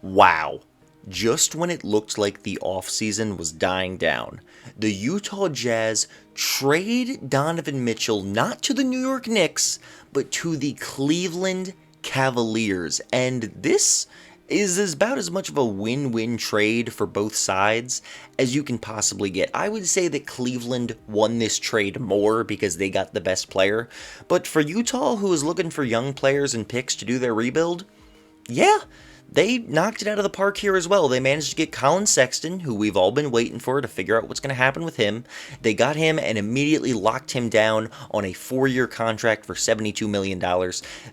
Wow. Just when it looked like the offseason was dying down, the Utah Jazz trade Donovan Mitchell not to the New York Knicks, but to the Cleveland Cavaliers. And this is about as much of a win-win trade for both sides as you can possibly get. I would say that Cleveland won this trade more because they got the best player, but for Utah, who is looking for young players and picks to do their rebuild, yeah, they knocked it out of the park here as well. They managed to get Colin Sexton, who we've all been waiting for to figure out what's going to happen with him. They got him and immediately locked him down on a 4-year contract for $72 million.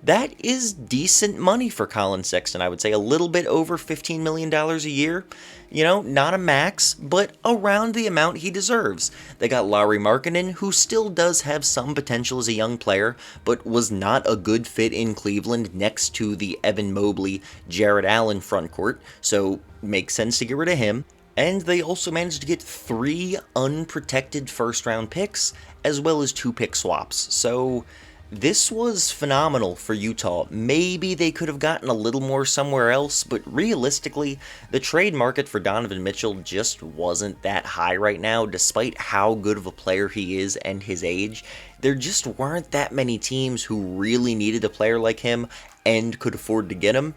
That is decent money for Colin Sexton, I would say. A little bit over $15 million a year. You know, not a max, but around the amount he deserves. They got Lauri Markkanen, who still does have some potential as a young player, but was not a good fit in Cleveland next to the Evan Mobley, Jarrett Allen frontcourt, so makes sense to get rid of him. And they also managed to get 3 unprotected first-round picks, as well as 2 pick swaps. So this was phenomenal for Utah. Maybe they could have gotten a little more somewhere else, but realistically, the trade market for Donovan Mitchell just wasn't that high right now, despite how good of a player he is and his age. There just weren't that many teams who really needed a player like him and could afford to get him.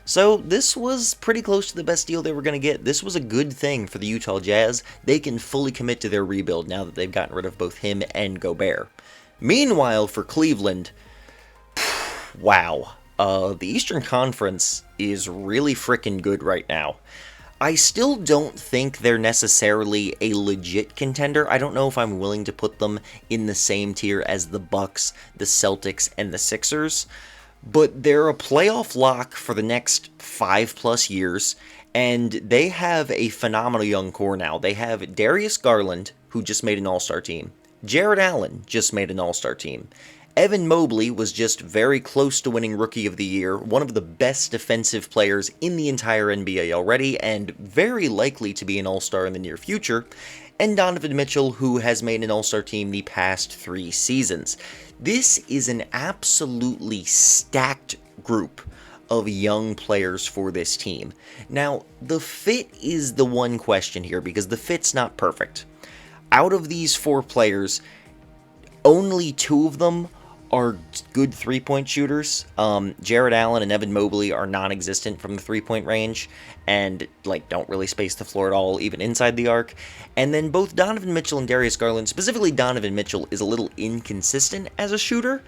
So this was pretty close to the best deal they were going to get. This was a good thing for the Utah Jazz. They can fully commit to their rebuild now that they've gotten rid of both him and Gobert. Meanwhile, for Cleveland, wow, the Eastern Conference is really freaking good right now. I still don't think they're necessarily a legit contender. I don't know if I'm willing to put them in the same tier as the Bucks, the Celtics, and the Sixers, but they're a playoff lock for the next 5+ years, and they have a phenomenal young core now. They have Darius Garland, who just made an All-Star team. Jarrett Allen just made an All-Star team. Evan Mobley was just very close to winning Rookie of the Year, one of the best defensive players in the entire NBA already, and very likely to be an All-Star in the near future. And Donovan Mitchell, who has made an All-Star team the past 3 seasons. This is an absolutely stacked group of young players for this team. Now, the fit is the one question here, because the fit's not perfect. Out of these 4 players, only 2 of them are good 3-point shooters. Jarrett Allen and Evan Mobley are non-existent from the 3-point range and don't really space the floor at all, even inside the arc. And then both Donovan Mitchell and Darius Garland, specifically Donovan Mitchell, is a little inconsistent as a shooter.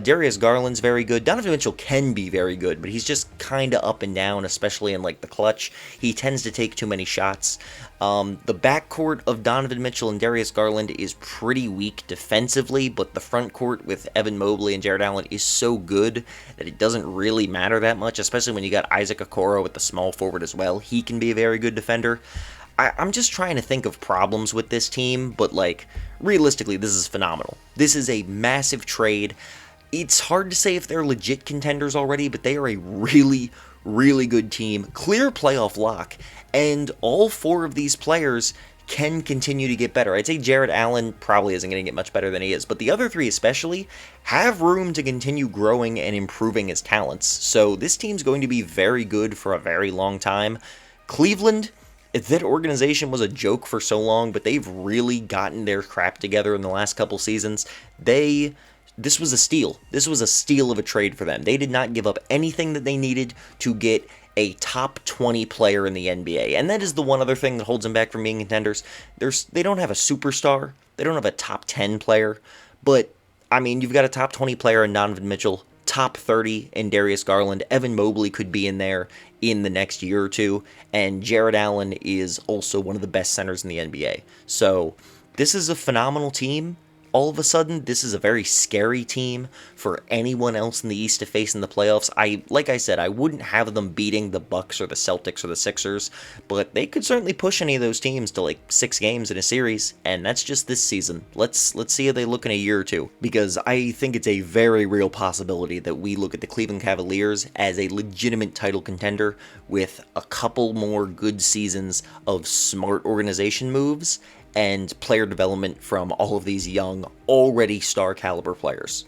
Darius Garland's very good. Donovan Mitchell can be very good, but he's just kind of up and down, especially in the clutch. He tends to take too many shots. The backcourt of Donovan Mitchell and Darius Garland is pretty weak defensively, but the front court with Evan Mobley and Jarrett Allen is so good that it doesn't really matter that much, especially when you got Isaac Okoro with the small forward as well. He can be a very good defender. I'm just trying to think of problems with this team, but realistically, this is phenomenal. This is a massive trade. It's hard to say if they're legit contenders already, but they are a really, really good team. Clear playoff lock, and all 4 of these players can continue to get better. I'd say Jarrett Allen probably isn't going to get much better than he is, but the other 3 especially have room to continue growing and improving his talents. So this team's going to be very good for a very long time. Cleveland, that organization was a joke for so long, but they've really gotten their crap together in the last couple seasons. This was a steal. This was a steal of a trade for them. They did not give up anything that they needed to get a top 20 player in the NBA. And that is the one other thing that holds them back from being contenders. They don't have a superstar. They don't have a top 10 player. But, you've got a top 20 player in Donovan Mitchell, top 30 in Darius Garland. Evan Mobley could be in there in the next year or 2. And Jarrett Allen is also one of the best centers in the NBA. So, this is a phenomenal team. All of a sudden, this is a very scary team for anyone else in the East to face in the playoffs. Like I said, I wouldn't have them beating the Bucks or the Celtics or the Sixers, but they could certainly push any of those teams to 6 games in a series, and that's just this season. Let's see how they look in a year or 2, because I think it's a very real possibility that we look at the Cleveland Cavaliers as a legitimate title contender with a couple more good seasons of smart organization moves and player development from all of these young, already star caliber players.